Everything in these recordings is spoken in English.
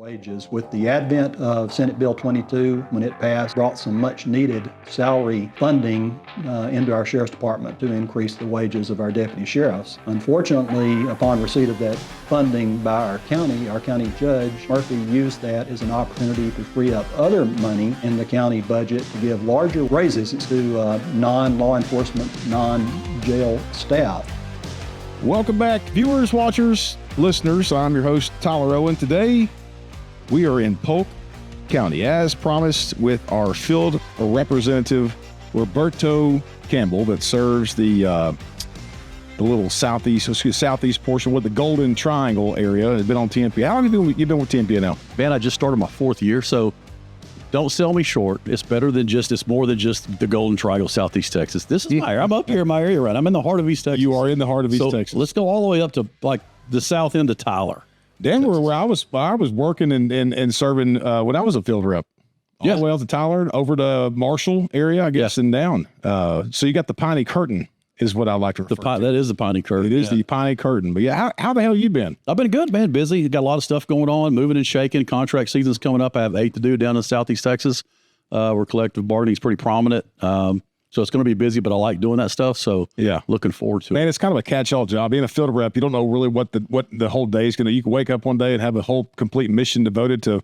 Wages. With the advent of Senate Bill 22, when it passed, brought some much needed salary funding into our Sheriff's Department to increase the wages of our deputy sheriffs. Unfortunately, upon receipt of that funding by our county judge, Murphy used that as an opportunity to free up other money in the county budget to give larger raises to non-law enforcement, non-jail staff. Welcome back, viewers, watchers, listeners. I'm your host, Tyler Owen. Today, we are in Polk County, as promised, with our field representative, Roberto Campbell, that serves the little southeast portion with the Golden Triangle area. Has been on TMPA. How long have you been with TMPA now? Man, I just started my fourth year, so don't sell me short. It's more than just the Golden Triangle, Southeast Texas. This is my area. I'm up here in my area, right? I'm in the heart of East Texas. You are in the heart of East Texas. Let's go all the way up to like the south end of Tyler. Denver, where I was working and serving when I was a field rep. All the way out to Tyler, over to Marshall area, I guess, and down. So you got the Piney Curtain, is what I like to refer to. That is the Piney Curtain. It is the Piney Curtain. But yeah, how the hell you been? I've been good, man. Busy. Got a lot of stuff going on, moving and shaking. Contract season's coming up. I have 8 to do down in Southeast Texas, where collective bargaining is pretty prominent. So it's going to be busy, but I like doing that stuff. So yeah, looking forward to it. Man, it's kind of a catch-all job. Being a field rep, you don't know really what the whole day is going to. You can wake up one day and have a whole complete mission devoted to,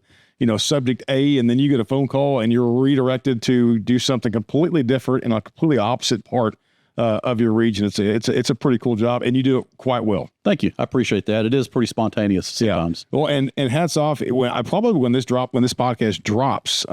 subject A, and then you get a phone call and you're redirected to do something completely different in a completely opposite part of your region. It's a pretty cool job, and you do it quite well. Thank you. I appreciate that. It is pretty spontaneous sometimes. Yeah. Well, and hats off. When this podcast drops,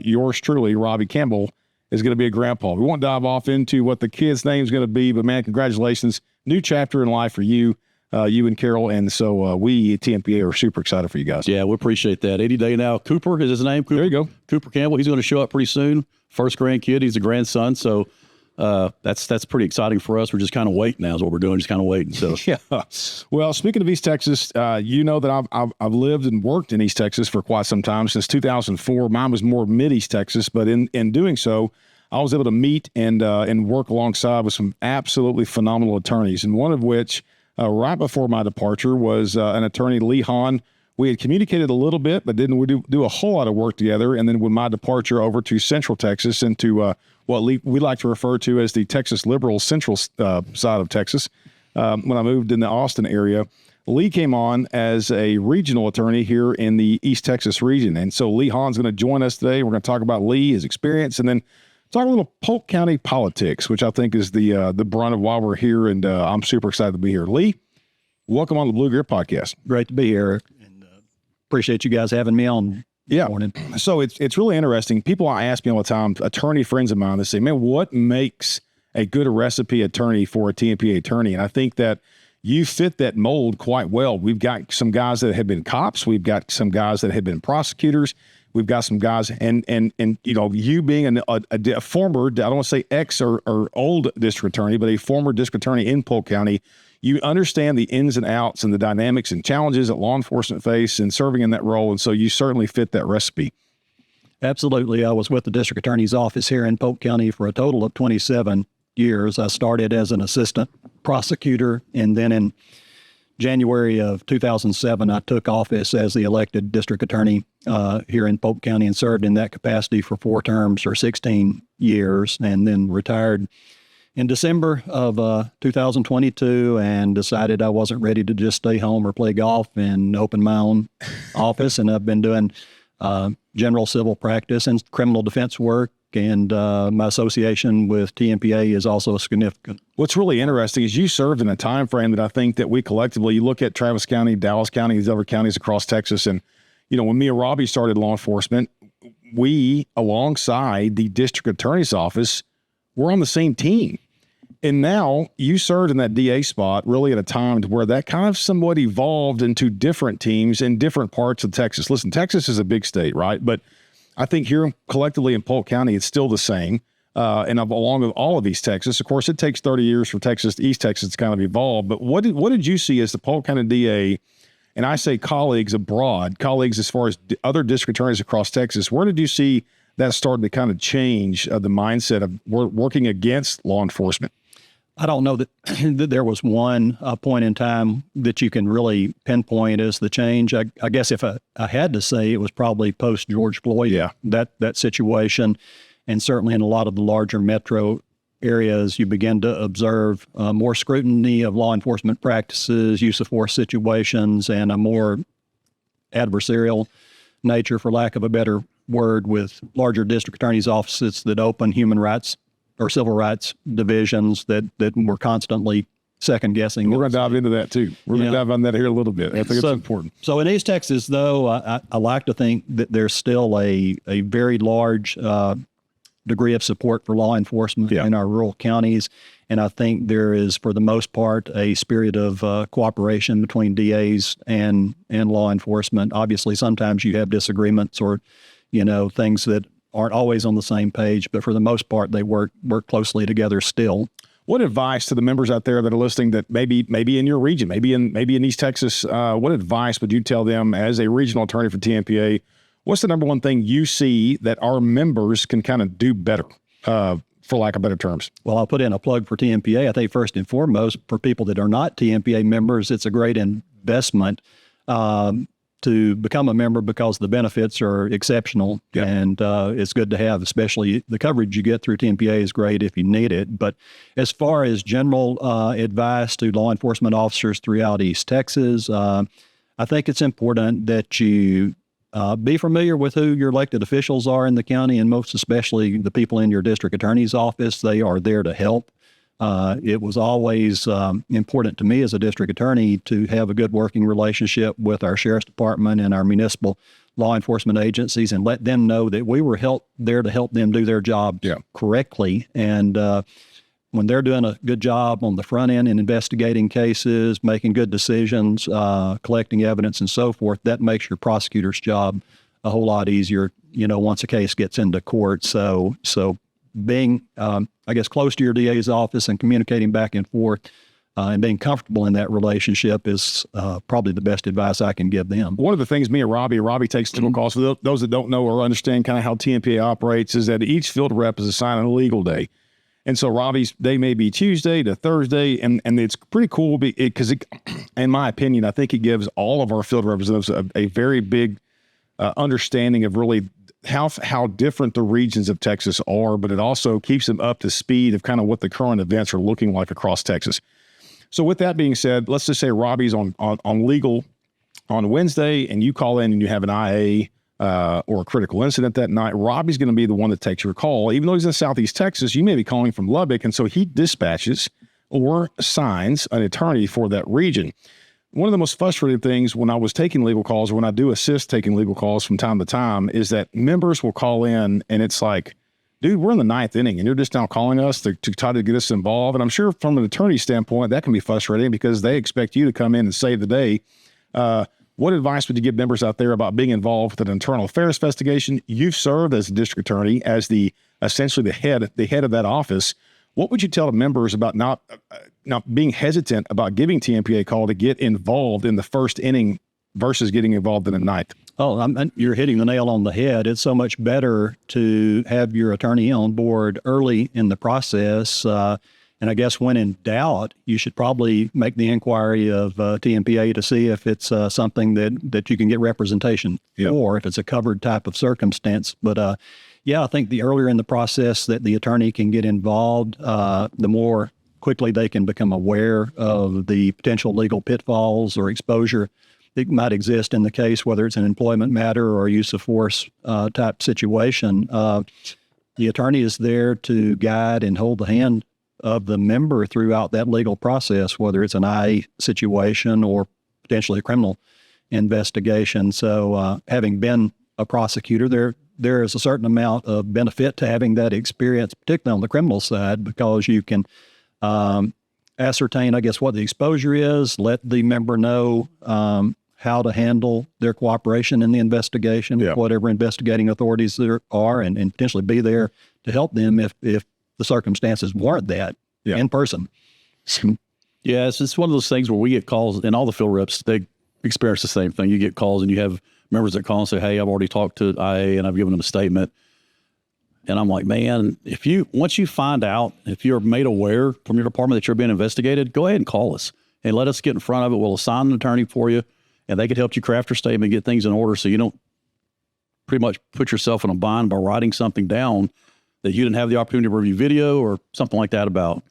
yours truly, Robby Campbell, is going to be a grandpa. We won't dive off into what the kid's name is going to be, but man, congratulations. New chapter in life for you, you and Carol. And so we at TMPA are super excited for you guys. Yeah, we appreciate that. Any day now. Cooper is his name. Cooper. There you go. Cooper Campbell. He's going to show up pretty soon. First grandkid. He's a grandson. So that's pretty exciting for us. We're just kind of waiting now is what we're doing. Just kind of waiting. So yeah. Well, speaking of East Texas, you know that I've lived and worked in East Texas for quite some time, since 2004. Mine was more mid-East Texas, but in doing so, I was able to meet and work alongside with some absolutely phenomenal attorneys, and one of which, right before my departure, was an attorney, Lee Hahn. We had communicated a little bit, but didn't do a whole lot of work together. And then with my departure over to Central Texas and to what we like to refer to as the Texas Liberal Central side of Texas, when I moved in the Austin area, Lee came on as a regional attorney here in the East Texas region. And so Lee Hahn's going to join us today. We're going to talk about Lee, his experience, and then talk a little Polk County politics, which I think is the brunt of why we're here, and I'm super excited to be here. Lee, welcome on the Blue Grip Podcast. Great to be here, and appreciate you guys having me on this morning. So it's really interesting. People ask me all the time, attorney friends of mine, they say, man, what makes a good recipe attorney for a TMPA attorney? And I think that you fit that mold quite well. We've got some guys that have been cops. We've got some guys that have been prosecutors. We've got some guys, and you being a former, I don't want to say ex or old district attorney, but a former district attorney in Polk County, you understand the ins and outs and the dynamics and challenges that law enforcement face in serving in that role, and so you certainly fit that recipe. Absolutely. I was with the district attorney's office here in Polk County for a total of 27 years. I started as an assistant prosecutor, and then in January of 2007, I took office as the elected district attorney here in Polk County and served in that capacity for 4 terms or 16 years, and then retired in December of 2022 and decided I wasn't ready to just stay home or play golf and open my own office. And I've been doing general civil practice and criminal defense work. And my association with TMPA is also significant. What's really interesting is you served in a time frame that I think that we collectively, you look at Travis County, Dallas County, these other counties across Texas, and when me and Robby started law enforcement, we, alongside the district attorney's office, were on the same team. And now you served in that DA spot really at a time where that kind of somewhat evolved into different teams in different parts of Texas. Listen, Texas is a big state, right? But I think here collectively in Polk County, it's still the same. And along with all of East Texas, of course, it takes 30 years for East Texas to kind of evolve. But what did you see as the Polk County DA? And I say colleagues abroad, colleagues as far as other district attorneys across Texas, where did you see that started to kind of change the mindset of working against law enforcement? I don't know that, that there was one point in time that you can really pinpoint as the change. I guess if I had to say, it was probably post George Floyd, that situation. And certainly in a lot of the larger metro areas, you begin to observe more scrutiny of law enforcement practices, use of force situations, and a more adversarial nature, for lack of a better word, with larger district attorneys' offices that open human rights or civil rights divisions that were constantly second guessing. We're going to dive into that too. We're going to dive on that here a little bit. I think it's important. So in East Texas, though, I like to think that there's still a very large degree of support for law enforcement in our rural counties. And I think there is, for the most part, a spirit of cooperation between DAs and law enforcement. Obviously, sometimes you have disagreements or, things that aren't always on the same page, but for the most part, they work closely together still. What advice to the members out there that are listening that maybe in your region, maybe in East Texas, what advice would you tell them as a regional attorney for TMPA? What's the number one thing you see that our members can kind of do better, for lack of better terms? Well, I'll put in a plug for TMPA. I think first and foremost, for people that are not TMPA members, it's a great investment to become a member because the benefits are exceptional, and it's good to have, especially the coverage you get through TMPA is great if you need it. But as far as general advice to law enforcement officers throughout East Texas, I think it's important that you be familiar with who your elected officials are in the county, and most especially the people in your district attorney's office. They are there to help. It was always important to me as a district attorney to have a good working relationship with our sheriff's department and our municipal law enforcement agencies, and let them know that we were there to help them do their job correctly. And when they're doing a good job on the front end in investigating cases, making good decisions, collecting evidence and so forth, that makes your prosecutor's job a whole lot easier, once a case gets into court. So being, I guess, close to your DA's office and communicating back and forth and being comfortable in that relationship is probably the best advice I can give them. One of the things me and Robby takes typical calls. For those that don't know or understand kind of how TMPA operates is that each field rep is assigned a legal day. And so Robby's day may be Tuesday to Thursday, and it's pretty cool because in my opinion, I think it gives all of our field representatives a very big understanding of really how different the regions of Texas are, but it also keeps them up to speed of kind of what the current events are looking like across Texas. So with that being said, let's just say Robby's on legal on Wednesday, and you call in and you have an IA or a critical incident that night. Robby's going to be the one that takes your call. Even though he's in Southeast Texas, you may be calling from Lubbock, and so he dispatches or assigns an attorney for that region. One of the most frustrating things when I was taking legal calls, or when I do assist taking legal calls from time to time, is that members will call in and it's like, dude, we're in the ninth inning and you're just now calling us to try to get us involved. And I'm sure from an attorney standpoint, that can be frustrating because they expect you to come in and save the day. What advice would you give members out there about being involved with an internal affairs investigation? You've served as a district attorney, as essentially the head of that office. What would you tell the members about not being hesitant about giving TMPA a call to get involved in the first inning versus getting involved in the ninth? Oh, you're hitting the nail on the head. It's so much better to have your attorney on board early in the process. And I guess when in doubt, you should probably make the inquiry of TMPA to see if it's something that you can get representation for, if it's a covered type of circumstance. But I think the earlier in the process that the attorney can get involved, the more quickly they can become aware of the potential legal pitfalls or exposure that might exist in the case, whether it's an employment matter or a use of force type situation. The attorney is there to guide and hold the hand of the member throughout that legal process, whether it's an IA situation or potentially a criminal investigation. So having been a prosecutor, there is a certain amount of benefit to having that experience, particularly on the criminal side, because you can ascertain, I guess, what the exposure is, let the member know how to handle their cooperation in the investigation, whatever investigating authorities there are, and potentially be there to help them if the circumstances warrant that in person. Yeah, it's one of those things where we get calls, and all the field reps, they experience the same thing. You get calls and you have members that call and say, hey, I've already talked to IA and I've given them a statement. And I'm like, man, once you find out, if you're made aware from your department that you're being investigated, go ahead and call us and let us get in front of it. We'll assign an attorney for you, and they could help you craft your statement, get things in order so you don't pretty much put yourself in a bind by writing something down that you didn't have the opportunity to review video or something like that about.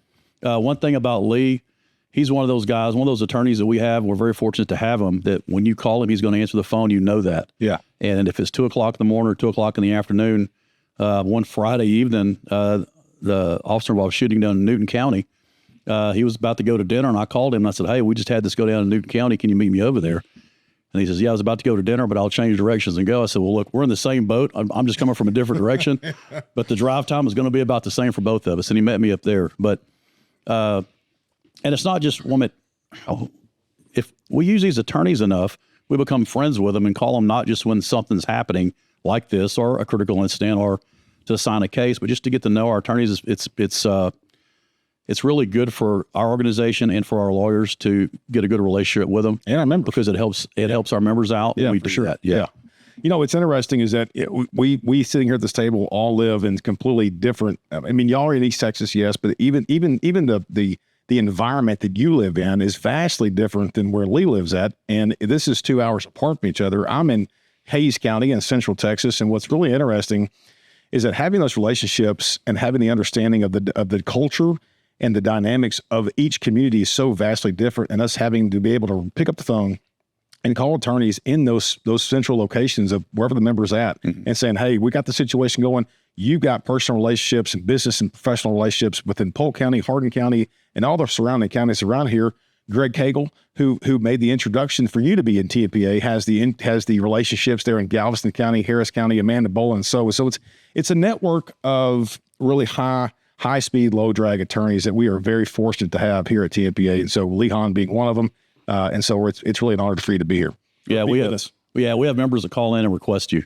One thing about Lee, he's one of those guys, one of those attorneys that we have. We're very fortunate to have him, that when you call him, he's going to answer the phone. You know that. Yeah. And if it's 2 o'clock in the morning or 2 o'clock in the afternoon, one Friday evening, the officer involved shooting down in Newton County, he was about to go to dinner, and I called him and I said, hey, we just had this go down in Newton County. Can you meet me over there? And he says, yeah, I was about to go to dinner, but I'll change directions and go. I said, well, look, we're in the same boat. I'm just coming from a different direction, but the drive time is going to be about the same for both of us. And he met me up there. But, and it's not just if we use these attorneys enough, we become friends with them and call them not just when something's happening like this or a critical incident or to assign a case, but just to get to know our attorneys. It's really good for our organization and for our lawyers to get a good relationship with them. And I remember because it helps our members out. Yeah, for sure. Yeah. You know, what's interesting is that we sitting here at this table all live in completely different. I mean, y'all are in East Texas, yes, but even the environment that you live in is vastly different than where Lee lives at. And this is 2 hours apart from each other. I'm in Hayes County in Central Texas, and what's really interesting is that having those relationships and having the understanding of the culture and the dynamics of each community is so vastly different, and us having to be able to pick up the phone and call attorneys in those central locations of wherever the member's at and saying, hey, we got the situation going. You've got personal relationships and business and professional relationships within Polk County, Hardin County, and all the surrounding counties around here. Greg Cagle, who made the introduction for you to be in TMPA, has the relationships there in Galveston County, Harris County, Amanda Boland. So it's a network of really high-speed, low-drag attorneys that we are very fortunate to have here at TMPA, and so Lee Hahn being one of them, and so it's really an honor for you to be here. Yeah, we have members that call in and request you,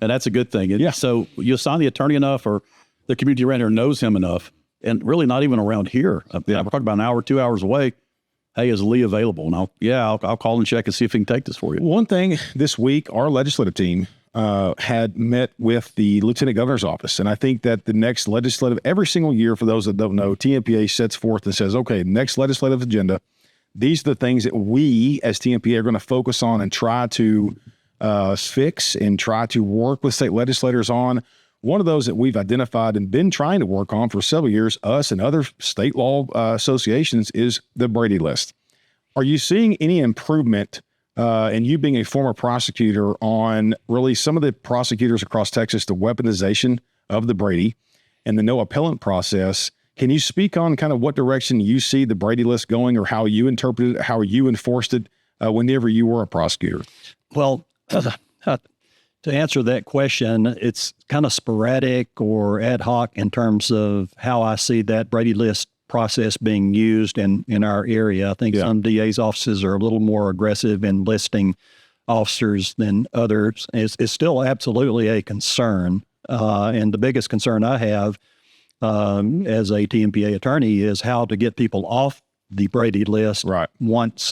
and that's a good thing. Yeah. So you assign the attorney enough, or the community around here knows him enough, and really not even around here. We're talking about an hour, 2 hours away. Hey, is Lee available? And I'll call and check and see if he can take this for you. One thing this week, our legislative team had met with the Lieutenant Governor's office. And I think that the next legislative, every single year, for those that don't know, TMPA sets forth and says, okay, next legislative agenda, these are the things that we as TMPA are going to focus on and try to fix and try to work with state legislators on. One of those that we've identified and been trying to work on for several years, us and other state law associations, is the Brady list. Are you seeing any improvement, and you being a former prosecutor, on really some of the prosecutors across Texas, the weaponization of the Brady and the no appellant process? Can you speak on kind of what direction you see the Brady list going, or how you interpreted it, how you enforced it whenever you were a prosecutor? Well, to answer that question, it's kind of sporadic or ad hoc in terms of how I see that Brady list process being used in our area. I think some DA's offices are a little more aggressive in listing officers than others. It's still absolutely a concern. And the biggest concern I have as a TMPA attorney is how to get people off the Brady list once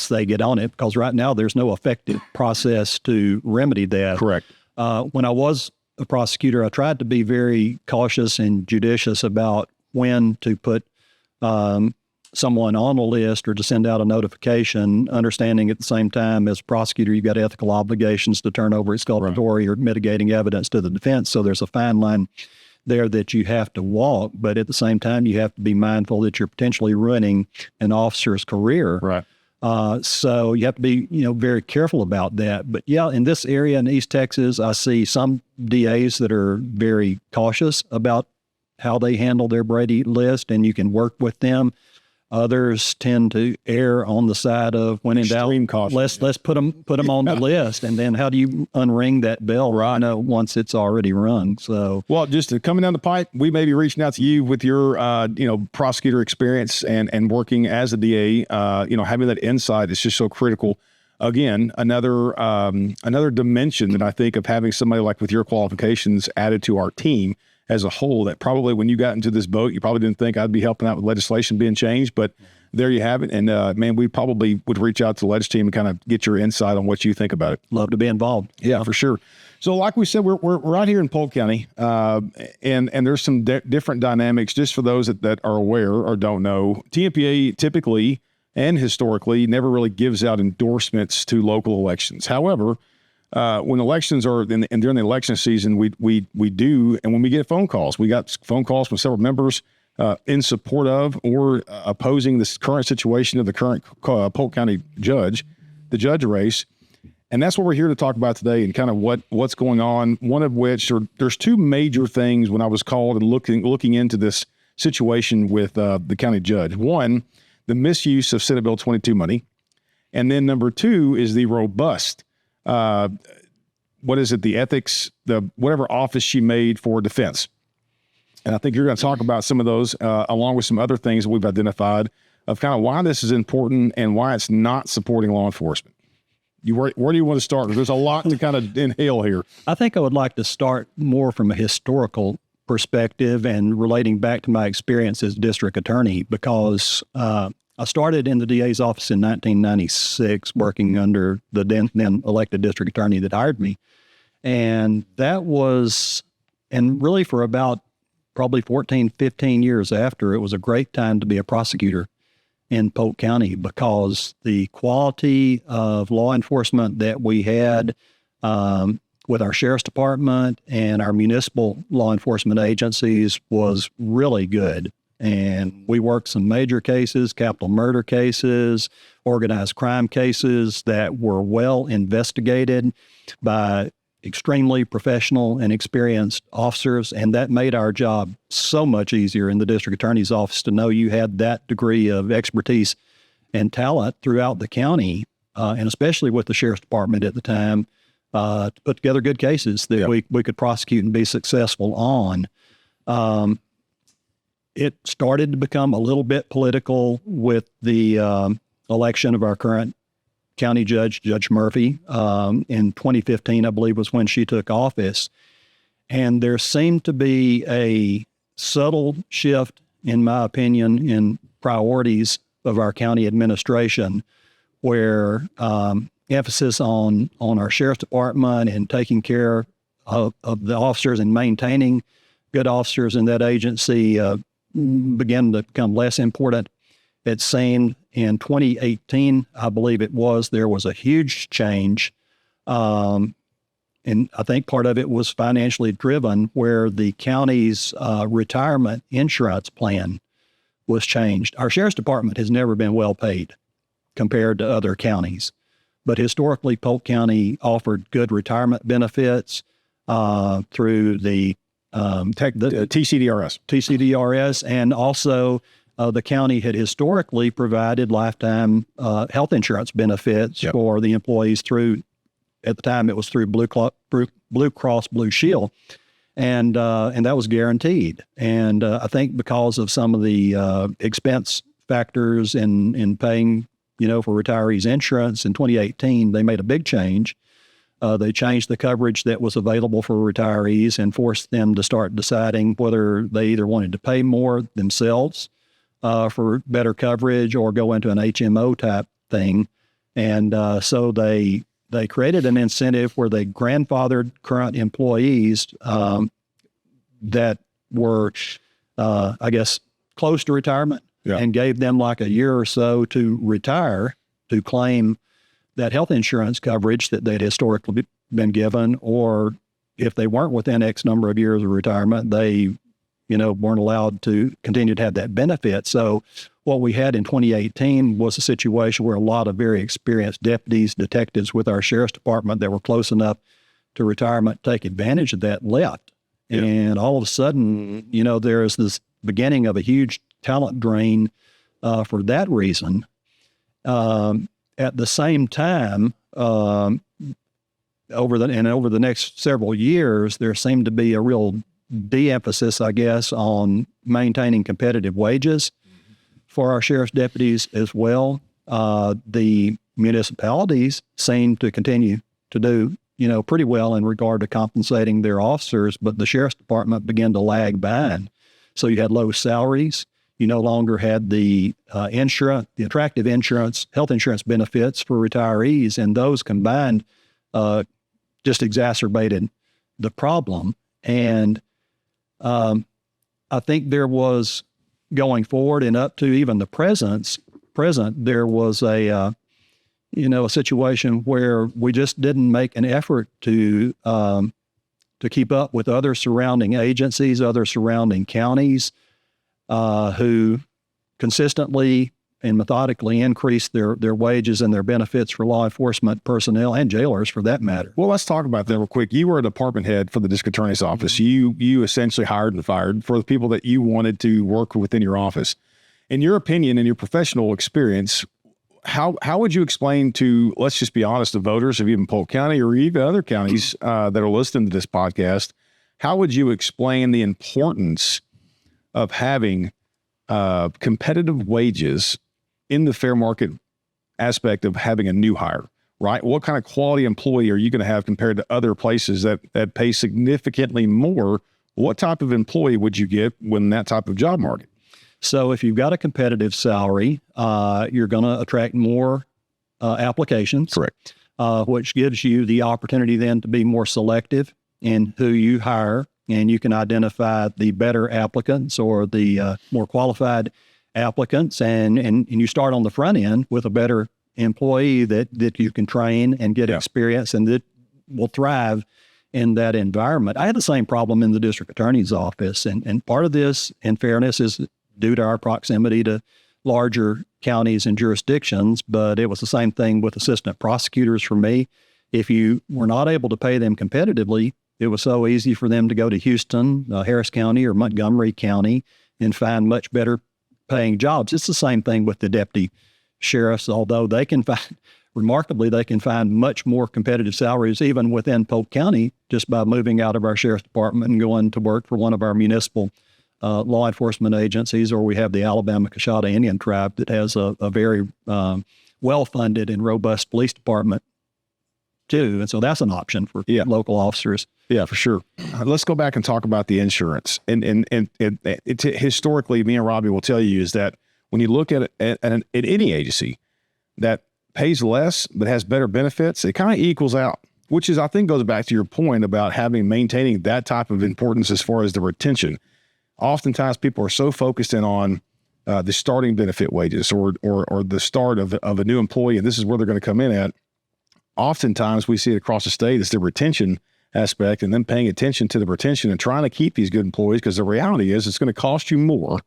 they get on it, because right now there's no effective process to remedy that. Correct. When I was a prosecutor, I tried to be very cautious and judicious about when to put someone on a list or to send out a notification, understanding at the same time as a prosecutor, you've got ethical obligations to turn over exculpatory or mitigating evidence to the defense. So there's a fine line there that you have to walk, but at the same time, you have to be mindful that you're potentially ruining an officer's career. Right. So you have to be, very careful about that. But in this area in East Texas, I see some DAs that are very cautious about how they handle their Brady list, and you can work with them. Others tend to err on the side of when in doubt, let's put them on the list. And then how do you unring that bell once it's already rung? So, well, just coming down the pipe, we may be reaching out to you with your, prosecutor experience and working as a DA, having that insight is just so critical. Again, another dimension that I think of having somebody like with your qualifications added to our team as a whole, that probably when you got into this boat, you probably didn't think I'd be helping out with legislation being changed, but there you have it. And man, we probably would reach out to the Ledge team and kind of get your insight on what you think about it. Love to be involved. Yeah, for sure. So like we said, we're right here in Polk County, and there's some different dynamics just for those that are aware or don't know. TMPA typically and historically never really gives out endorsements to local elections. However, when elections are and during the election season, we do, and when we get phone calls, we got phone calls from several members in support of or opposing this current situation of the current Polk County judge, the judge race. And that's what we're here to talk about today and kind of what's going on. One of which, there's two major things when I was called and looking into this situation with the county judge. One, the misuse of Senate Bill 22 money. And then number two is the robust, the ethics, whatever office she made for defense. And I think you're going to talk about some of those along with some other things that we've identified of kind of why this is important and why it's not supporting law enforcement. Where do you want to start? There's a lot to kind of inhale here. I think I would like to start more from a historical perspective and relating back to my experience as district attorney, because I started in the DA's office in 1996, working under the then elected district attorney that hired me. And really for about probably 14, 15 years after, it was a great time to be a prosecutor in Polk County because the quality of law enforcement that we had with our sheriff's department and our municipal law enforcement agencies was really good. And we worked some major cases, capital murder cases, organized crime cases that were well investigated by extremely professional and experienced officers, and that made our job so much easier in the district attorney's office to know you had that degree of expertise and talent throughout the county, and especially with the sheriff's department at the time, to put together good cases that we could prosecute and be successful on. It started to become a little bit political with the election of our current county judge, Judge Murphy, in 2015, I believe was when she took office. And there seemed to be a subtle shift, in my opinion, in priorities of our county administration, where emphasis on our sheriff's department and taking care of the officers and maintaining good officers in that agency began to become less important. It seemed in 2018, I believe it was, there was a huge change. And I think part of it was financially driven, where the county's retirement insurance plan was changed. Our sheriff's department has never been well paid compared to other counties. But historically, Polk County offered good retirement benefits through the TCDRS, and also the county had historically provided lifetime health insurance benefits for the employees through, at the time it was through Blue Cross Blue Shield, and that was guaranteed. And I think because of some of the expense factors in paying, for retirees insurance in 2018, they made a big change. They changed the coverage that was available for retirees and forced them to start deciding whether they either wanted to pay more themselves for better coverage or go into an HMO type thing. And so they created an incentive where they grandfathered current employees that were, I guess, close to retirement and gave them like a year or so to retire to claim that health insurance coverage that they'd historically been given, or if they weren't within X number of years of retirement, they, weren't allowed to continue to have that benefit. So what we had in 2018 was a situation where a lot of very experienced deputies, detectives with our sheriff's department that were close enough to retirement to take advantage of that left. Yeah. And all of a sudden, there is this beginning of a huge talent drain for that reason. At the same time, over the next several years, there seemed to be a real de-emphasis, I guess, on maintaining competitive wages for our sheriff's deputies as well. The municipalities seem to continue to do, pretty well in regard to compensating their officers, but the sheriff's department began to lag behind. So you had low salaries, You no longer had the attractive health insurance benefits for retirees, and those combined just exacerbated the problem. And I think there was, going forward and up to even the present, there was a situation where we just didn't make an effort to keep up with other surrounding agencies, other surrounding counties, who consistently and methodically increased their wages and their benefits for law enforcement personnel and jailers, for that matter. Well, let's talk about that real quick. You were a department head for the district attorney's office. You essentially hired and fired for the people that you wanted to work within your office. In your opinion, in your professional experience, how would you explain to, let's just be honest, the voters of even Polk County or even other counties that are listening to this podcast, how would you explain the importance of having competitive wages in the fair market aspect of having a new hire, right? What kind of quality employee are you going to have compared to other places that pay significantly more? What type of employee would you get when that type of job market? So if you've got a competitive salary, you're going to attract more applications. Correct. Which gives you the opportunity then to be more selective in who you hire, and you can identify the better applicants or the more qualified applicants, and you start on the front end with a better employee that you can train and get experience, and that will thrive in that environment. I had the same problem in the district attorney's office, and part of this, in fairness, is due to our proximity to larger counties and jurisdictions, but it was the same thing with assistant prosecutors for me. If you were not able to pay them competitively, it was so easy for them to go to Houston, Harris County, or Montgomery County and find much better paying jobs. It's the same thing with the deputy sheriffs, although they can find much more competitive salaries even within Polk County just by moving out of our sheriff's department and going to work for one of our municipal law enforcement agencies, or we have the Alabama Coshada Indian Tribe that has a very well-funded and robust police department too. And so that's an option for local officers. Yeah, for sure. Let's go back and talk about the insurance. And historically, me and Robby will tell you is that when you look at any agency that pays less but has better benefits, it kind of equals out, which is, I think, goes back to your point about maintaining that type of importance as far as the retention. Oftentimes, people are so focused in on the starting benefit wages or the start of a new employee, and this is where they're going to come in at. Oftentimes, we see it across the state as the retention aspect, and then paying attention to the retention and trying to keep these good employees, because the reality is it's going to cost you more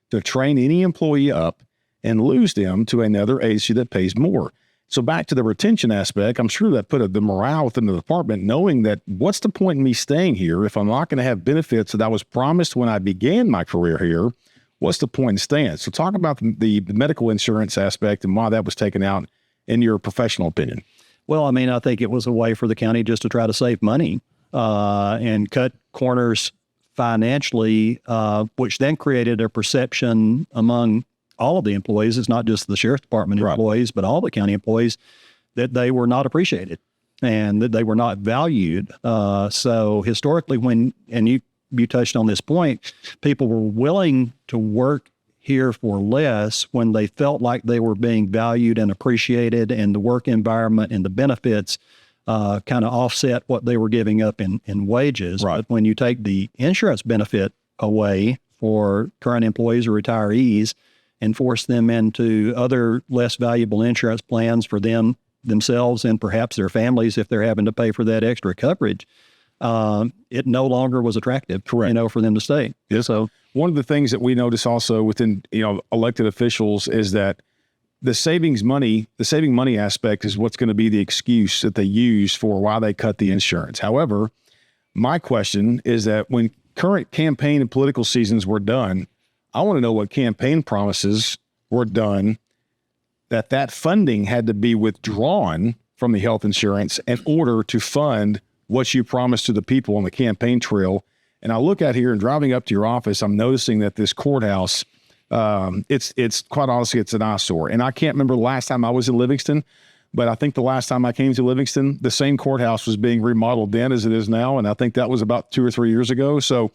to train any employee up and lose them to another agency that pays more. So back to the retention aspect, I'm sure that put the morale within the department, knowing that what's the point in me staying here if I'm not going to have benefits that I was promised when I began my career here? What's the point in staying? So talk about the medical insurance aspect and why that was taken out in your professional opinion. Well, I mean, I think it was a way for the county just to try to save money and cut corners financially, which then created a perception among all of the employees. It's not just the sheriff's department employees, but all the county employees, that they were not appreciated and that they were not valued. So historically, and you touched on this point, people were willing to work here for less when they felt like they were being valued and appreciated, and the work environment and the benefits kind of offset what they were giving up in wages. Right. But when you take the insurance benefit away for current employees or retirees and force them into other less valuable insurance plans for themselves and perhaps their families if they're having to pay for that extra coverage, it no longer was attractive, for them to stay. Yes. So one of the things that we notice also within, elected officials is that the saving money aspect is what's going to be the excuse that they use for why they cut the insurance. However, my question is that when current campaign and political seasons were done, I want to know what campaign promises were done that funding had to be withdrawn from the health insurance in order to fund what you promised to the people on the campaign trail. And I look out here and driving up to your office, I'm noticing that this courthouse, it's quite honestly, it's an eyesore. And I can't remember the last time I was in Livingston, but I think the last time I came to Livingston, the same courthouse was being remodeled then as it is now. And I think that was about 2 or 3 years ago. So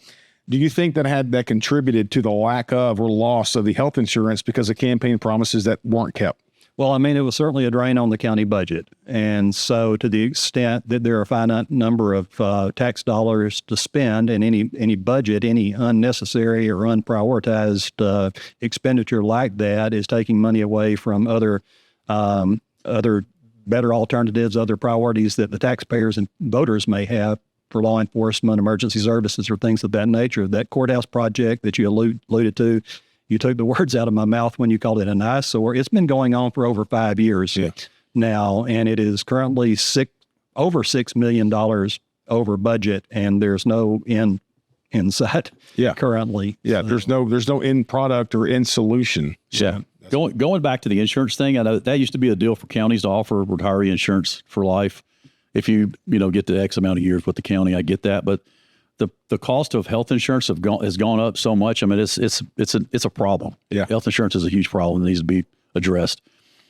Do you think that contributed to the lack of or loss of the health insurance because of campaign promises that weren't kept? Well, I mean, it was certainly a drain on the county budget. And so to the extent that there are a finite number of tax dollars to spend in any budget, any unnecessary or unprioritized expenditure like that is taking money away from other better alternatives, other priorities that the taxpayers and voters may have for law enforcement, emergency services, or things of that nature. That courthouse project that you alluded to, you took the words out of my mouth when you called it an eyesore. It's been going on for over 5 years now, and it is currently over $6 million over budget, and there's no end in sight currently. Yeah, there's no end product or end solution. Yeah. Going back to the insurance thing, I know that used to be a deal for counties to offer retiree insurance for life. If you get to X amount of years with the county, I get that, but the cost of health insurance has gone up so much. I mean, it's a problem. Yeah. Health insurance is a huge problem that needs to be addressed.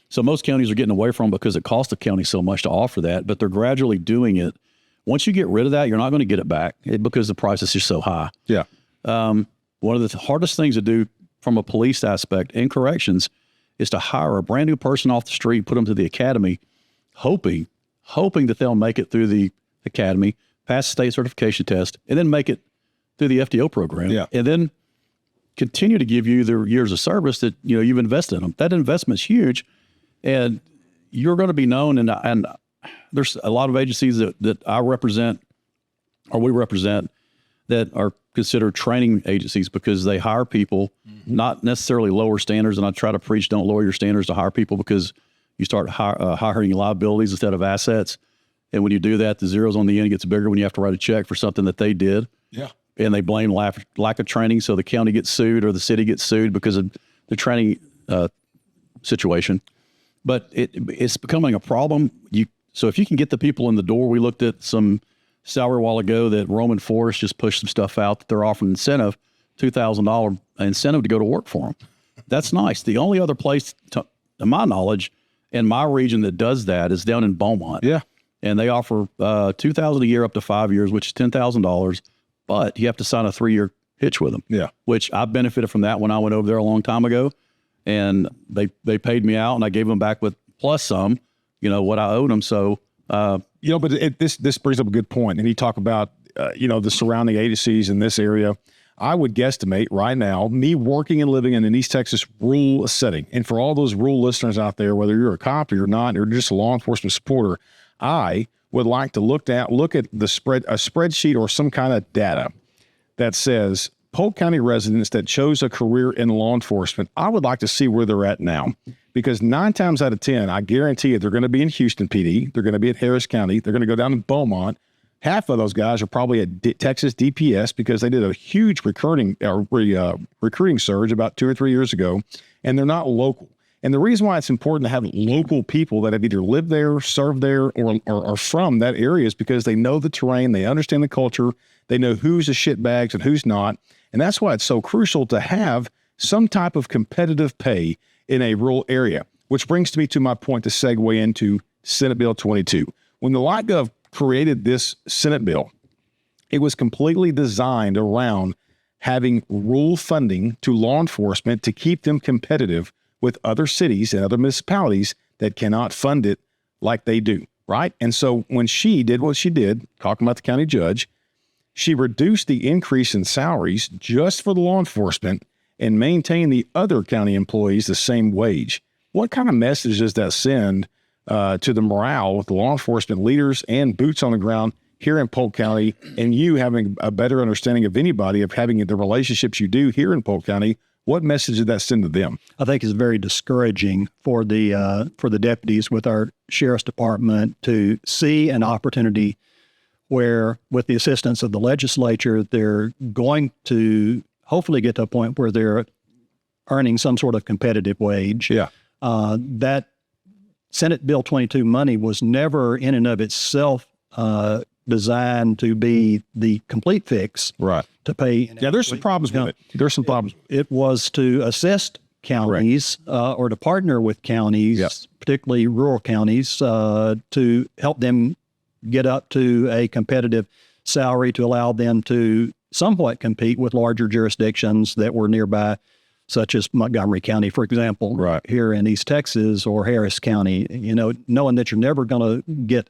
So most counties are getting away from it because it costs the county so much to offer that, but they're gradually doing it. Once you get rid of that, you're not going to get it back because the price is just so high. Yeah. One of the hardest things to do from a police aspect in corrections is to hire a brand new person off the street, put them to the academy, hoping that they'll make it through the academy, pass the state certification test, and then make it through the FTO program, and then continue to give you the years of service that you've invested in them. That investment's huge, and you're going to be known. And there's a lot of agencies that I represent, or we represent, that are considered training agencies because they hire people, not necessarily lower standards. And I try to preach, don't lower your standards to hire people, because you start hiring liabilities instead of assets. And when you do that, the zeros on the end gets bigger when you have to write a check for something that they did. Yeah. And they blame lack of training. So the county gets sued or the city gets sued because of the training situation. But it's becoming a problem. So if you can get the people in the door, we looked at some salary a while ago that Roman Forest just pushed some stuff out that they're offering incentive, $2,000 incentive to go to work for them. That's nice. The only other place, to my knowledge, in my region that does that is down in Beaumont. Yeah. And they offer $2,000 a year up to 5 years, which is $10,000, but you have to sign a 3-year hitch with them. Yeah. Which I benefited from that when I went over there a long time ago, and they paid me out, and I gave them back with plus some, what I owed them. So, but this brings up a good point. And you talk about, the surrounding agencies in this area. I would guesstimate right now, me working and living in an East Texas rural setting, and for all those rural listeners out there, whether you're a cop or you're not, or just a law enforcement supporter, I would like to look at a spreadsheet or some kind of data that says Polk County residents that chose a career in law enforcement. I would like to see where they're at now, because 9 times out of 10, I guarantee you they're going to be in Houston PD. They're going to be at Harris County. They're going to go down to Beaumont. Half of those guys are probably at Texas DPS because they did a huge recruiting surge about 2 or 3 years ago, and they're not local. And the reason why it's important to have local people that have either lived there, served there, or are from that area is because they know the terrain, they understand the culture, they know who's a shitbags and who's not. And that's why it's so crucial to have some type of competitive pay in a rural area, which brings me to my point to segue into Senate Bill 22. When the LightGov created this Senate bill, it was completely designed around having rural funding to law enforcement to keep them competitive with other cities and other municipalities that cannot fund it like they do, right? And so when she did what she did, talking about the county judge, she reduced the increase in salaries just for the law enforcement and maintained the other county employees the same wage. What kind of message does that send to the morale with the law enforcement leaders and boots on the ground here in Polk County, and you having a better understanding of anybody, of having the relationships you do here in Polk County? What message did that send to them? I think it's very discouraging for the deputies with our sheriff's department to see an opportunity where, with the assistance of the legislature, they're going to hopefully get to a point where they're earning some sort of competitive wage. Yeah. That Senate Bill 22 money was never in and of itself designed to be the complete fix, right, to pay. Yeah, there's some problems with it. There's some problems. It was to assist counties or to partner with counties, particularly rural counties, to help them get up to a competitive salary, to allow them to somewhat compete with larger jurisdictions that were nearby, such as Montgomery County, for example, Right. here in East Texas, or Harris County, knowing that you're never going to get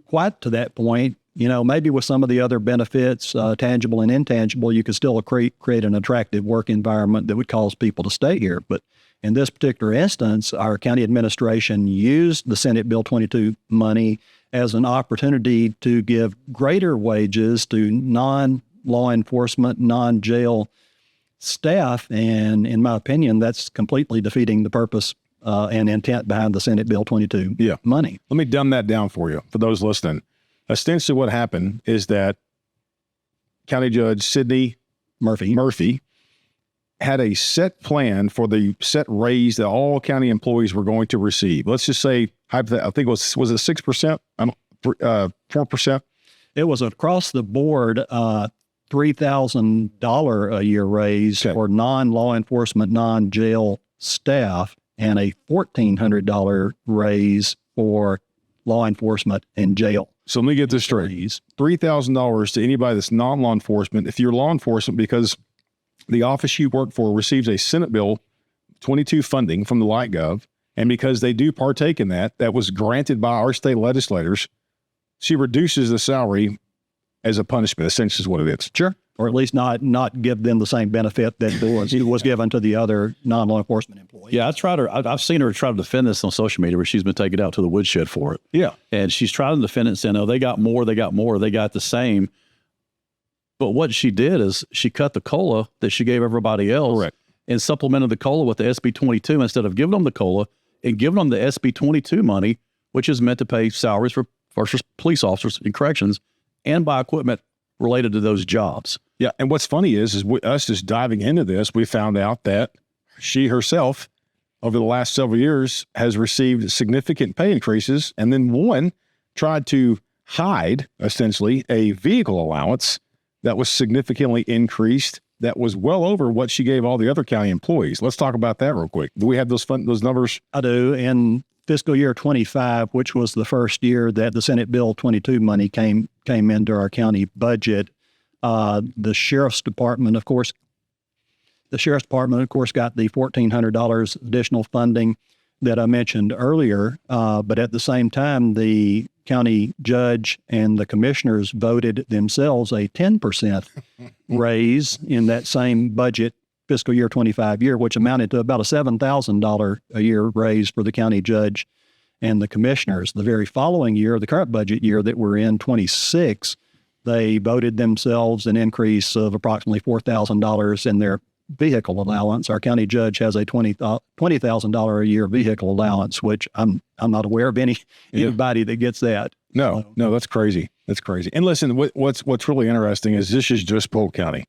quite to that point. Maybe with some of the other benefits, tangible and intangible, you could still create an attractive work environment that would cause people to stay here. But in this particular instance, our county administration used the Senate Bill 22 money as an opportunity to give greater wages to non-law enforcement, non-jail staff. And in my opinion, that's completely defeating the purpose and intent behind the Senate Bill 22 money. Let me dumb that down for you, for those listening. Essentially what happened is that County Judge Sidney Murphy had a set plan for the set raise that all county employees were going to receive. Let's just say, I think it was it 6%? 4%? It was across the board, $3,000 a year raise for non-law enforcement, non-jail staff, and a $1,400 raise for law enforcement and jail. So let me get this straight. $3,000 to anybody that's non-law enforcement. If you're law enforcement, because the office you work for receives a Senate Bill 22 funding from the Light Gov, and because they do partake in that was granted by our state legislators, she reduces the salary as a punishment, essentially is what it is. Sure. Or at least not give them the same benefit that was given to the other non-law enforcement employees. Yeah, I've seen her try to defend this on social media where she's been taken out to the woodshed for it. Yeah. And she's trying to defend it saying, oh, they got more, they got the same. But what she did is she cut the COLA that she gave everybody else. Correct. And supplemented the COLA with the SB 22 instead of giving them the COLA and giving them the SB 22 money, which is meant to pay salaries for police officers in corrections and buy equipment related to those jobs. Yeah, and what's funny is us just diving into this, we found out that she herself, over the last several years, has received significant pay increases, and then one tried to hide, essentially, a vehicle allowance that was significantly increased, that was well over what she gave all the other county employees. Let's talk about that real quick. Do we have those numbers? I do. In fiscal year 25, which was the first year that the Senate Bill 22 money came into our county budget, the sheriff's department, of course, got the $1,400 additional funding that I mentioned earlier. But at the same time, the county judge and the commissioners voted themselves a 10% raise in that same budget fiscal year 25 year, which amounted to about a $7,000 a year raise for the county judge and the commissioners. The very following year, the current budget year that we're in, 26, they voted themselves an increase of approximately $4,000 in their vehicle allowance. Our county judge has a $20,000 a year vehicle allowance, which I'm not aware of anybody that gets that. No, that's crazy. That's crazy. And listen, what's really interesting is this is just Polk County,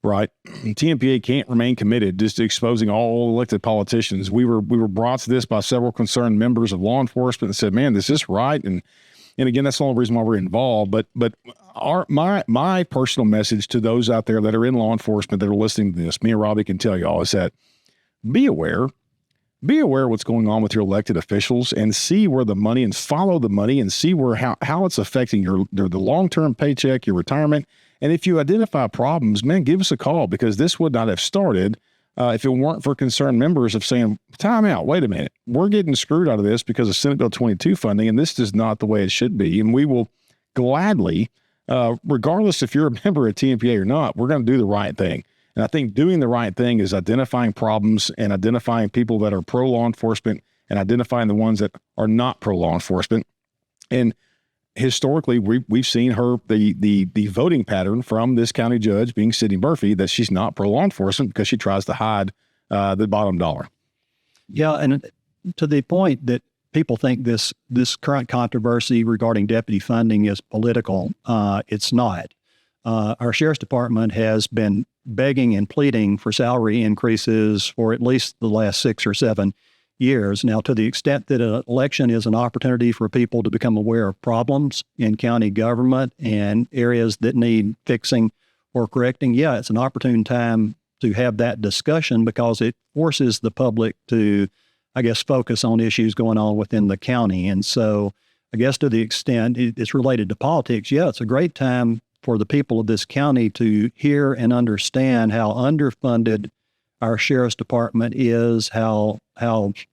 right? TMPA can't remain committed just to exposing all elected politicians. We were brought to this by several concerned members of law enforcement that said, "Man, is this right?" And again, that's the only reason why we're involved. But my personal message to those out there that are in law enforcement that are listening to this, me and Robby can tell y'all, is that be aware what's going on with your elected officials and see where the money, and follow the money and see where how it's affecting the long-term paycheck, your retirement. And if you identify problems, man, give us a call, because this would not have started if it weren't for concerned members of saying, time out, wait a minute, we're getting screwed out of this because of Senate Bill 22 funding, and this is not the way it should be. And we will gladly, regardless if you're a member of TMPA or not, we're going to do the right thing. And I think doing the right thing is identifying problems and identifying people that are pro-law enforcement and identifying the ones that are not pro-law enforcement. And historically, we've seen the voting pattern from this county judge, being Sidney Murphy, that she's not pro-law enforcement because she tries to hide the bottom dollar. Yeah, and to the point that people think this current controversy regarding deputy funding is political, it's not. Our sheriff's department has been begging and pleading for salary increases for at least the last 6 or 7 years. Now, to the extent that an election is an opportunity for people to become aware of problems in county government and areas that need fixing or correcting, yeah, it's an opportune time to have that discussion, because it forces the public to, I guess, focus on issues going on within the county. And so I guess to the extent it's related to politics, yeah, it's a great time for the people of this county to hear and understand how underfunded our sheriff's department is, how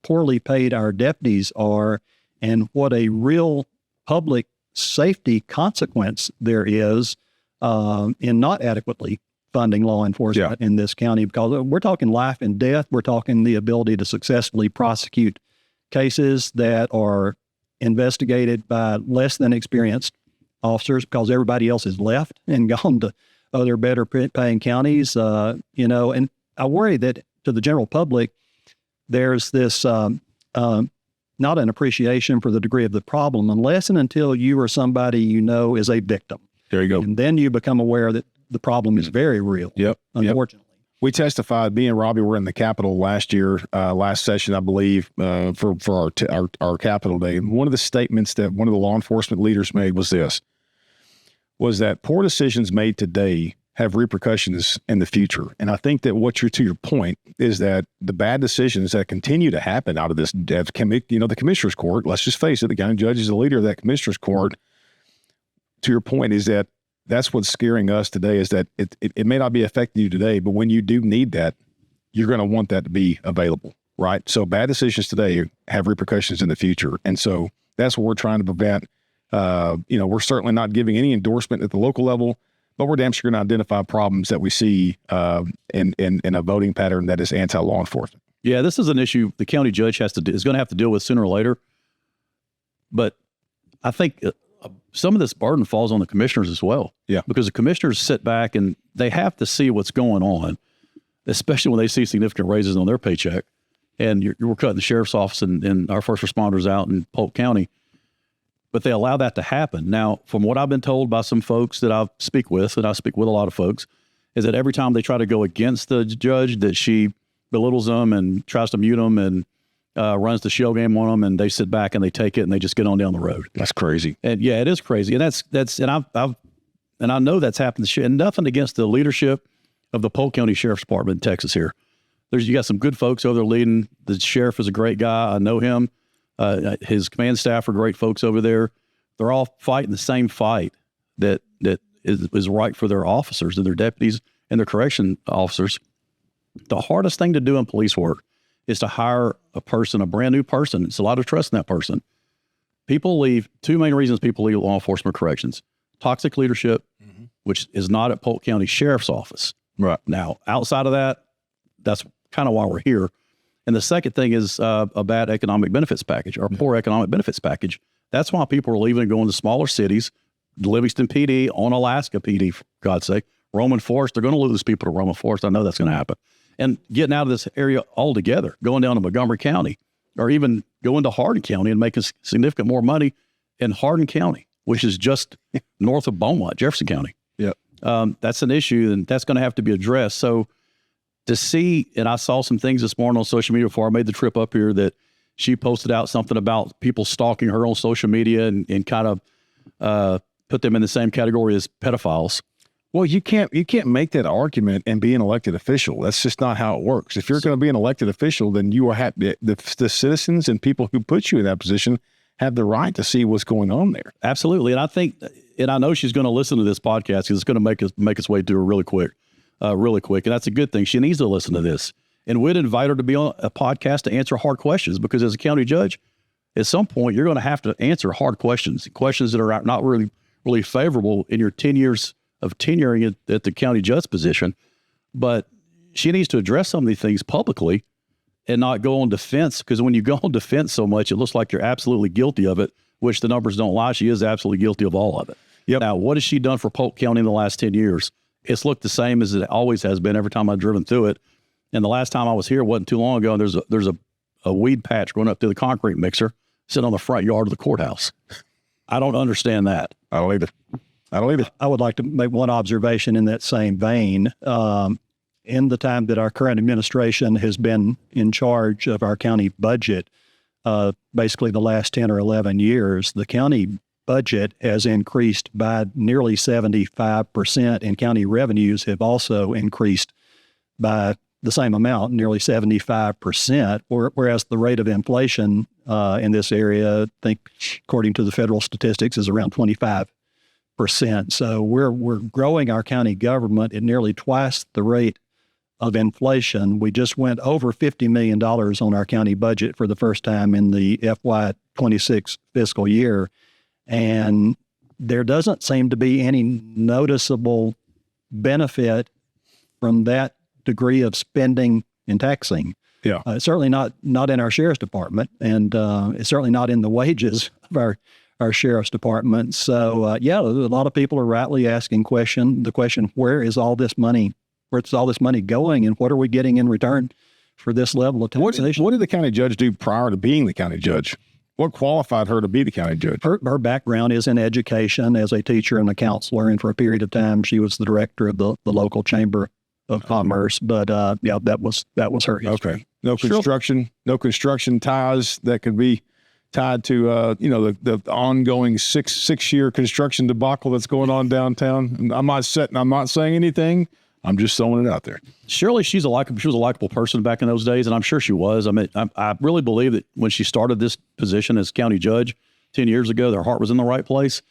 poorly paid our deputies are, and what a real public safety consequence there is in not adequately funding law enforcement in this county, because we're talking life and death. We're talking the ability to successfully prosecute cases that are investigated by less than experienced officers because everybody else has left and gone to other better paying counties, and I worry that to the general public, there's this not an appreciation for the degree of the problem unless and until you or somebody is a victim. There you go. And then you become aware that the problem is very real. Yep. Unfortunately. We testified, me and Robby were in the Capitol last year, last session, I believe, for our Capitol Day. And one of the statements that one of the law enforcement leaders made was that poor decisions made today have repercussions in the future. And I think that to your point is that the bad decisions that continue to happen out of this, the commissioner's court, let's just face it, the county judge is the leader of that commissioner's court. To your point is that's what's scaring us today, is that it may not be affecting you today, but when you do need that, you're going to want that to be available, right? So bad decisions today have repercussions in the future. And so that's what we're trying to prevent. We're certainly not giving any endorsement at the local level, but we're damn sure going to identify problems that we see in a voting pattern that is anti-law enforcement. Yeah, this is an issue the county judge is going to have to deal with sooner or later. But I think some of this burden falls on the commissioners as well. Yeah, because the commissioners sit back and they have to see what's going on, especially when they see significant raises on their paycheck. And we're cutting the sheriff's office and our first responders out in Polk County. But they allow that to happen. Now, from what I've been told by some folks that I speak with, and I speak with a lot of folks, is that every time they try to go against the judge, that she belittles them and tries to mute them and runs the shell game on them, and they sit back and they take it and they just get on down the road. That's crazy. And yeah, it is crazy. And I know that's happened. And nothing against the leadership of the Polk County Sheriff's Department in Texas here. You got some good folks over there leading. The sheriff is a great guy. I know him. His command staff are great folks over there. They're all fighting the same fight that is right for their officers and their deputies and their correction officers. The hardest thing to do in police work is to hire a brand new person. It's a lot of trust in that person. People leave, two main reasons people leave law enforcement corrections: toxic leadership, which is not at Polk County Sheriff's Office. Right. Now, outside of that, that's kind of why we're here. And the second thing is a bad economic benefits package or poor economic benefits package. That's why people are leaving and going to smaller cities, Livingston PD, on Alaska PD, for God's sake, Roman Forest. They're going to lose people to Roman Forest. I know that's going to happen. And getting out of this area altogether, going down to Montgomery County, or even going to Hardin County and making significant more money in Hardin County, which is just north of Beaumont, Jefferson County. Yep. That's an issue, and that's going to have to be addressed. So to see, and I saw some things this morning on social media before I made the trip up here, that she posted out something about people stalking her on social media and kind of put them in the same category as pedophiles. Well, you can't make that argument and be an elected official. That's just not how it works. If you're going to be an elected official, then you are the citizens and people who put you in that position have the right to see what's going on there. Absolutely. And I know she's going to listen to this podcast because it's going to make its way through her really quick. And that's a good thing. She needs to listen to this. And we'd invite her to be on a podcast to answer hard questions, because as a county judge, at some point, you're going to have to answer hard questions that are not really favorable in your 10 years of tenuring at the county judge position. But she needs to address some of these things publicly and not go on defense, because when you go on defense so much, it looks like you're absolutely guilty of it, which the numbers don't lie. She is absolutely guilty of all of it. Yep. Now, what has she done for Polk County in the last 10 years? It's looked the same as it always has been every time I've driven through it. And the last time I was here wasn't too long ago, and there's a weed patch going up through the concrete mixer sitting on the front yard of the courthouse. I don't understand that. I don't either. I would like to make one observation in that same vein. In the time that our current administration has been in charge of our county budget, basically the last 10 or 11 years, the county budget has increased by nearly 75%, and county revenues have also increased by the same amount, nearly 75%, whereas the rate of inflation in this area, I think, according to the federal statistics, is around 25%. So we're growing our county government at nearly twice the rate of inflation. We just went over $50 million on our county budget for the first time in the FY26 fiscal year. And there doesn't seem to be any noticeable benefit from that degree of spending and taxing. Yeah. Certainly not in our sheriff's department, and it's certainly not in the wages of our sheriff's department. So, a lot of people are rightly asking the question, where's all this money going, and what are we getting in return for this level of taxation? What did the county judge do prior to being the county judge? What qualified her to be the county judge? Her background is in education as a teacher and a counselor, and for a period of time, she was the director of the local chamber of commerce. But that was her history. Okay, no construction ties that could be tied to the ongoing six-year construction debacle that's going on downtown. I'm not saying anything. I'm just throwing it out there. Surely she was a likable person back in those days, and I'm sure she was. I mean, I really believe that when she started this position as county judge 10 years ago, their heart was in the right place.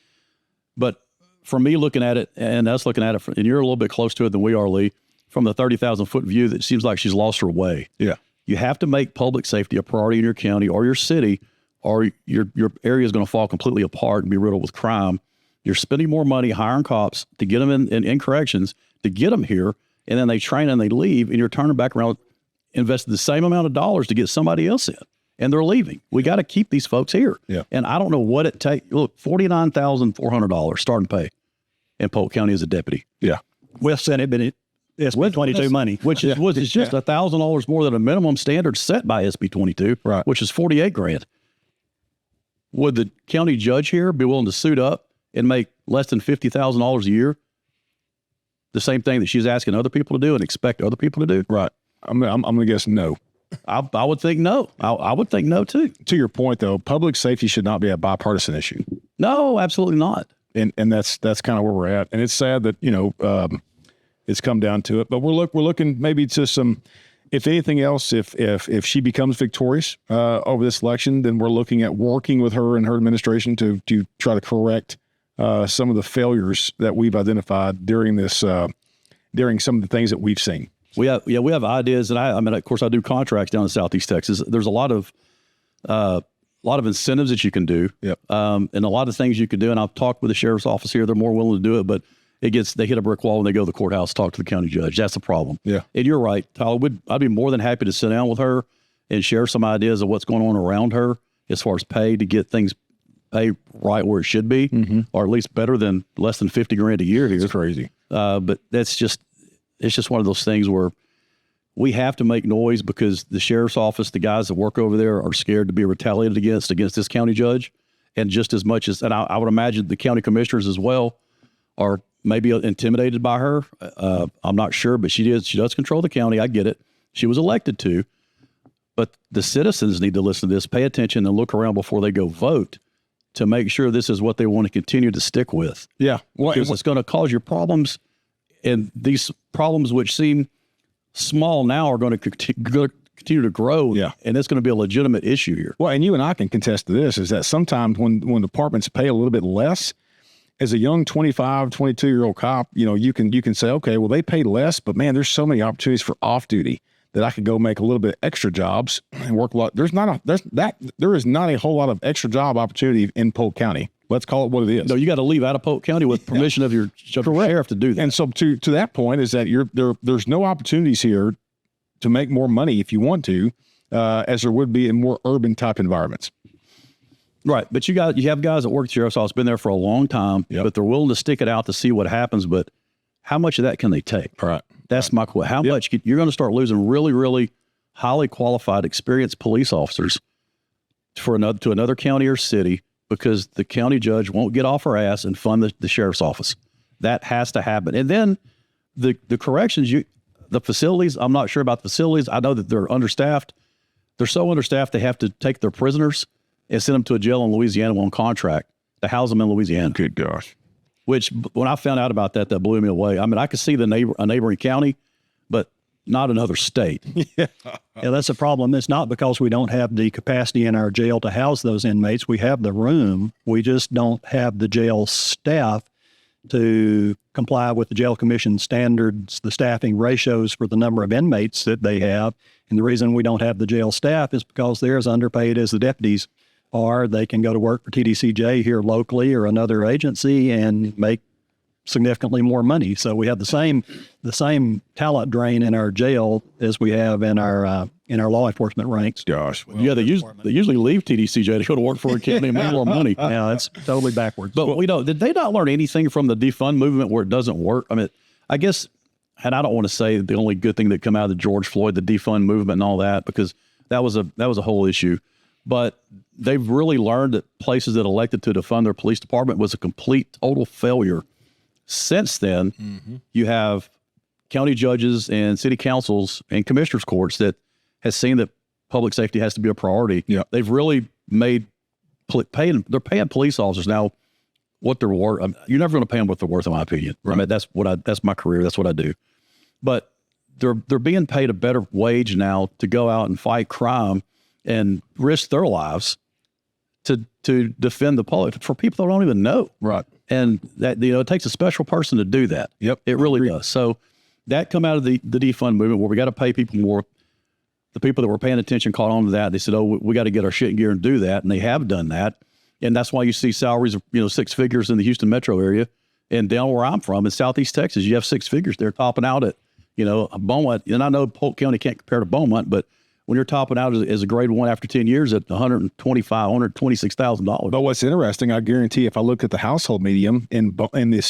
But for me looking at it, and us looking at it, and you're a little bit close to it than we are, Lee, from the 30,000-foot view, that seems like she's lost her way. Yeah. You have to make public safety a priority in your county or your city, or your area is going to fall completely apart and be riddled with crime. You're spending more money hiring cops to get them in corrections, to get them here, and then they train and they leave, and you're turning back around, invested the same amount of dollars to get somebody else in, and they're leaving. We got to keep these folks here. Yeah. And I don't know what it takes. Look, $49,400 starting pay in Polk County as a deputy. Yeah. With Senate, but it's SB 22 money, which is just $1,000 more than a minimum standard set by SB 22, right? Which is $48,000. Would the county judge here be willing to suit up and make less than $50,000 a year? The same thing that she's asking other people to do and expect other people to do? Right. I'm going to guess no. I would think no. I would think no, too. To your point, though, public safety should not be a bipartisan issue. No, absolutely not. And that's kind of where we're at. And it's sad that, it's come down to it. But we're looking maybe to some, if anything else, if she becomes victorious over this election, then we're looking at working with her and her administration to try to correct some of the failures that we've identified during this, during some of the things that we've seen. We have ideas, and I mean, of course, I do contracts down in Southeast Texas. There's a lot of incentives that you can do, and a lot of things you can do. And I've talked with the sheriff's office here; they're more willing to do it, but they hit a brick wall when they go to the courthouse, talk to the county judge. That's the problem. Yeah, and you're right, Tyler. I'd be more than happy to sit down with her and share some ideas of what's going on around her as far as pay to get things pay right where it should be, or at least better than less than $50,000 a year here. It's crazy. But it's just one of those things where we have to make noise because the sheriff's office, the guys that work over there are scared to be retaliated against this county judge. And just as much as, and I would imagine the county commissioners as well are maybe intimidated by her. I'm not sure, but she does control the county. I get it. She was elected to, but the citizens need to listen to this, pay attention, and look around before they go vote to make sure this is what they want to continue to stick with. Yeah. Well, because it's going to cause you problems, and these problems which seem small now are going to continue to grow. Yeah. And it's going to be a legitimate issue here. Well, and you and I can contest to this, is that sometimes when departments pay a little bit less, as a young 25, 22-year-old cop, you can say, okay, well, they pay less, but man, there's so many opportunities for off-duty that I could go make a little bit extra jobs and work a lot. There is not a whole lot of extra job opportunity in Polk County. Let's call it what it is. No, you got to leave out of Polk County with permission of your sheriff to do that. And so to that point is that there's no opportunities here to make more money if you want to, as there would be in more urban type environments. Right. But you have guys that work at the sheriff's office, been there for a long time, but they're willing to stick it out to see what happens. But how much of that can they take? Right. That's my question. How much you're going to start losing really, really highly qualified, experienced police officers to another county or city because the county judge won't get off her ass and fund the sheriff's office. That has to happen. And then the corrections, the facilities, I'm not sure about the facilities. I know that they're understaffed. They're so understaffed they have to take their prisoners and send them to a jail in Louisiana on contract to house them in Louisiana. Good gosh. Which, when I found out about that blew me away. I mean, I could see a neighboring county, but not another state. Yeah, that's a problem. It's not because we don't have the capacity in our jail to house those inmates. We have the room. We just don't have the jail staff to comply with the jail commission standards, the staffing ratios for the number of inmates that they have. And the reason we don't have the jail staff is because they're as underpaid as the deputies are. They can go to work for TDCJ here locally or another agency and make significantly more money. So we have the same talent drain in our jail as we have in our law enforcement ranks. Gosh. Yeah, they usually leave TDCJ to go to work for a county and make more money. Yeah, it's totally backwards. But did they not learn anything from the defund movement where it doesn't work? I mean, I guess, and I don't want to say the only good thing that come out of the George Floyd, the defund movement and all that, because that was a whole issue. But they've really learned that places that elected to defund their police department was a complete, total failure. Since then, you have county judges and city councils and commissioners courts that has seen that public safety has to be a priority. Yeah. They've really they're paying police officers now what they're worth. You're never going to pay them what they're worth, in my opinion. Right. I mean, that's my career. That's what I do. But they're being paid a better wage now to go out and fight crime and risk their lives to defend the public for people that don't even know. Right. And that, it takes a special person to do that. Yep. It really does. So that come out of the defund movement where we got to pay people more. The people that were paying attention caught on to that. They said, oh, we got to get our shit in gear and do that. And they have done that. And that's why you see salaries of, 6 figures in the Houston metro area. And down where I'm from in Southeast Texas, you have 6 figures. They're topping out at, Beaumont. And I know Polk County can't compare to Beaumont, but when you're topping out as a grade 1 after 10 years at $125,000, $126,000. But what's interesting, I guarantee if I looked at the household medium within the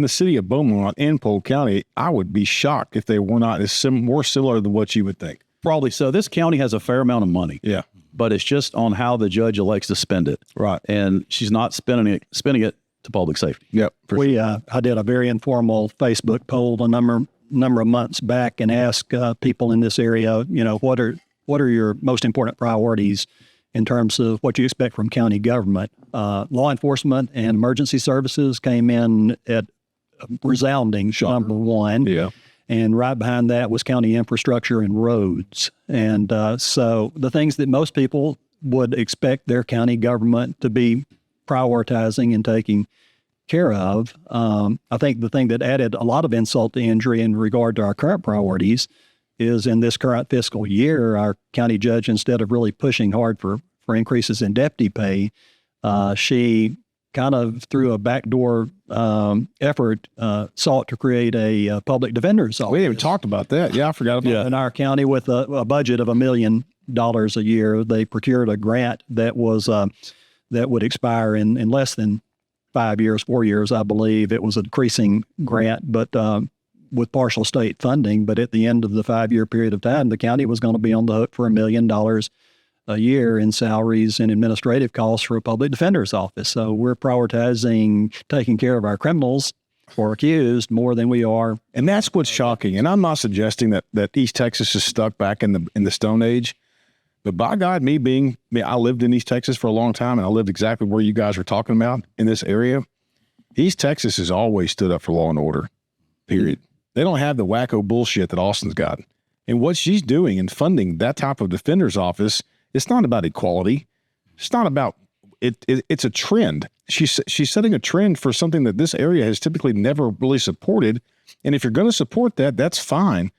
city of Beaumont in Polk County, I would be shocked if they were not more similar than what you would think. Probably so. This county has a fair amount of money. Yeah. But it's just on how the judge elects to spend it. Right. And she's not spending it to public safety. Yep. I did a very informal Facebook poll a number of months back and asked people in this area, what are your most important priorities in terms of what you expect from county government? Law enforcement and emergency services came in at a resounding number 1. Yeah. And right behind that was county infrastructure and roads. And so the things that most people would expect their county government to be prioritizing and taking care of. I think the thing that added a lot of insult to injury in regard to our current priorities is in this current fiscal year, our county judge, instead of really pushing hard for increases in deputy pay, she kind of through a backdoor effort sought to create a public defender's office. We haven't talked about that. Yeah, I forgot about that. In our county with a budget of $1 million a year, they procured a grant that would expire in less than 4 years, I believe. It was a decreasing grant, but with partial state funding. But at the end of the 5-year period of time, the county was going to be on the hook for $1 million a year in salaries and administrative costs for a public defender's office. So we're prioritizing taking care of our criminals or accused more than we are. And that's what's shocking. And I'm not suggesting that East Texas is stuck back in the Stone Age. But by God, I lived in East Texas for a long time, and I lived exactly where you guys were talking about in this area. East Texas has always stood up for law and order, period. They don't have the wacko bullshit that Austin's got. And what she's doing in funding that type of defender's office, it's not about equality. It's not about it. It's a trend. She's setting a trend for something that this area has typically never really supported. And if you're going to support that, that's fine.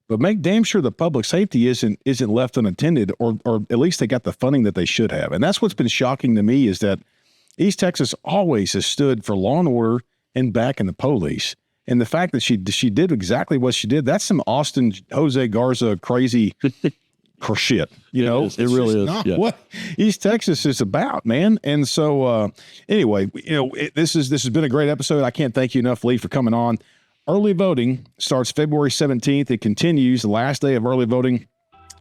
But make damn sure the public safety isn't left unattended, or at least they got the funding that they should have. And that's what's been shocking to me is that East Texas always has stood for law and order and backing the police. And the fact that she did exactly what she did, that's some Austin Jose Garza crazy shit. It really is. Not what East Texas is about, man. And so anyway, this has been a great episode. I can't thank you enough, Lee, for coming on. Early voting starts February 17th. It continues. The last day of early voting,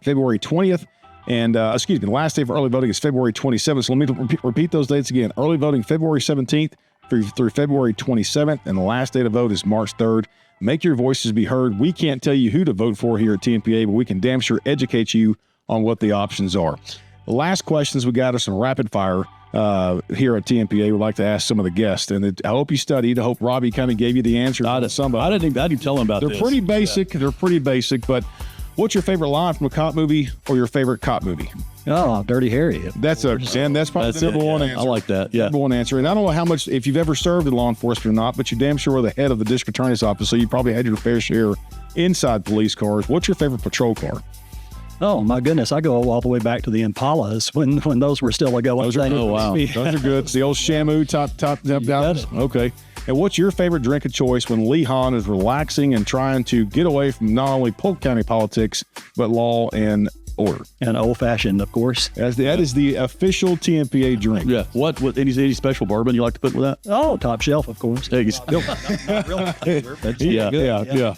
February 20th. And, the last day for early voting is February 27th. So let me repeat those dates again. Early voting, February 17th through February 27th. And the last day to vote is March 3rd. Make your voices be heard. We can't tell you who to vote for here at TMPA, but we can damn sure educate you on what the options are. The last questions we got are some rapid fire. Here at TMPA, we'd like to ask some of the guests, and I hope you studied. I hope Robby kind of gave you the answer. I didn't tell him about this. They're pretty basic. Yeah. They're pretty basic, but what's your favorite line from a cop movie or your favorite cop movie? Oh, Dirty Harry. That's probably the number one answer. I like that. Yeah. Number one answer. And I don't know how much, if you've ever served in law enforcement or not, but you damn sure were the head of the district attorney's office, so you probably had your fair share inside police cars. What's your favorite patrol car? Oh my goodness! I go all the way back to the Impalas when those were still a going thing. Oh wow, those are good. It's the old Shamu top down. Okay. And what's your favorite drink of choice when Lee Hahn is relaxing and trying to get away from not only Polk County politics but law and order? And old fashioned, of course. That is the official TMPA drink. Yeah. What any special bourbon you like to put with that? Oh, top shelf, of course. Yeah.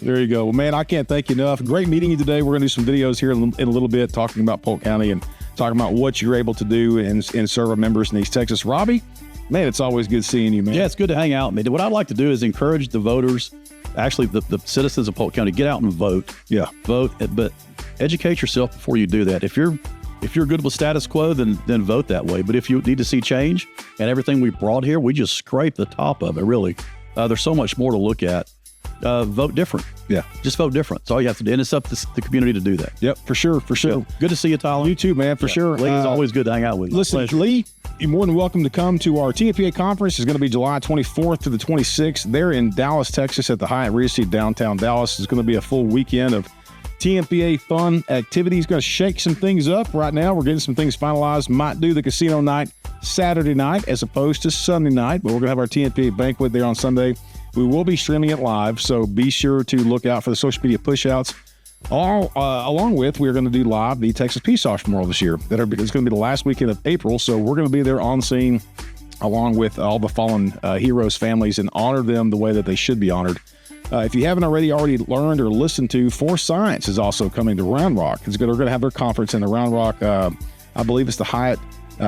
There you go. Well, man, I can't thank you enough. Great meeting you today. We're going to do some videos here in a little bit talking about Polk County and talking about what you're able to do and serve our members in East Texas. Robby, man, it's always good seeing you, man. Yeah, it's good to hang out. Man, what I'd like to do is encourage the voters, actually the citizens of Polk County, get out and vote. Yeah. Vote, but educate yourself before you do that. If you're good with status quo, then vote that way. But if you need to see change and everything we brought here, we just scrape the top of it, really. There's so much more to look at. Vote different. Yeah. Just vote different. That's all you have to do. And it's up to the community to do that. Yep, for sure. Yeah. Good to see you, Tyler. You too, man, for sure. Lee, it's always good to hang out with you. Listen, Lee, you're more than welcome to come to our TMPA conference. It's going to be July 24th to the 26th. There in Dallas, Texas at the Hyatt Regency downtown Dallas. It's going to be a full weekend of TMPA fun activities. Going to shake some things up right now. We're getting some things finalized. Might do the casino night Saturday night as opposed to Sunday night, but we're going to have our TMPA banquet there on Sunday. We will be streaming it live, so be sure to look out for the social media push-outs. Along with, we're going to do live the Texas Peace Officer Memorial this year. It's going to be the last weekend of April, so we're going to be there on scene along with all the fallen heroes' families and honor them the way that they should be honored. If you haven't already learned or listened to, For Science is also coming to Round Rock. They're going to have their conference in the Round Rock. I believe it's the Hyatt.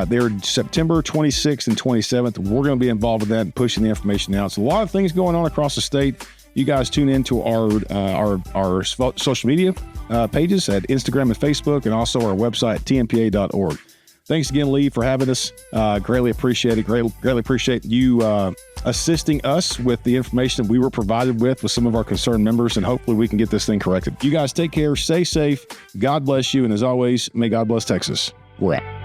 They're September 26th and 27th. We're going to be involved with that and pushing the information out. So a lot of things going on across the state. You guys tune into our social media pages at Instagram and Facebook, and also our website, tmpa.org. Thanks again, Lee, for having us. Greatly appreciate it. Greatly appreciate you assisting us with the information that we were provided with some of our concerned members, and hopefully we can get this thing corrected. You guys take care, stay safe, God bless you, and as always, may God bless Texas. We're out.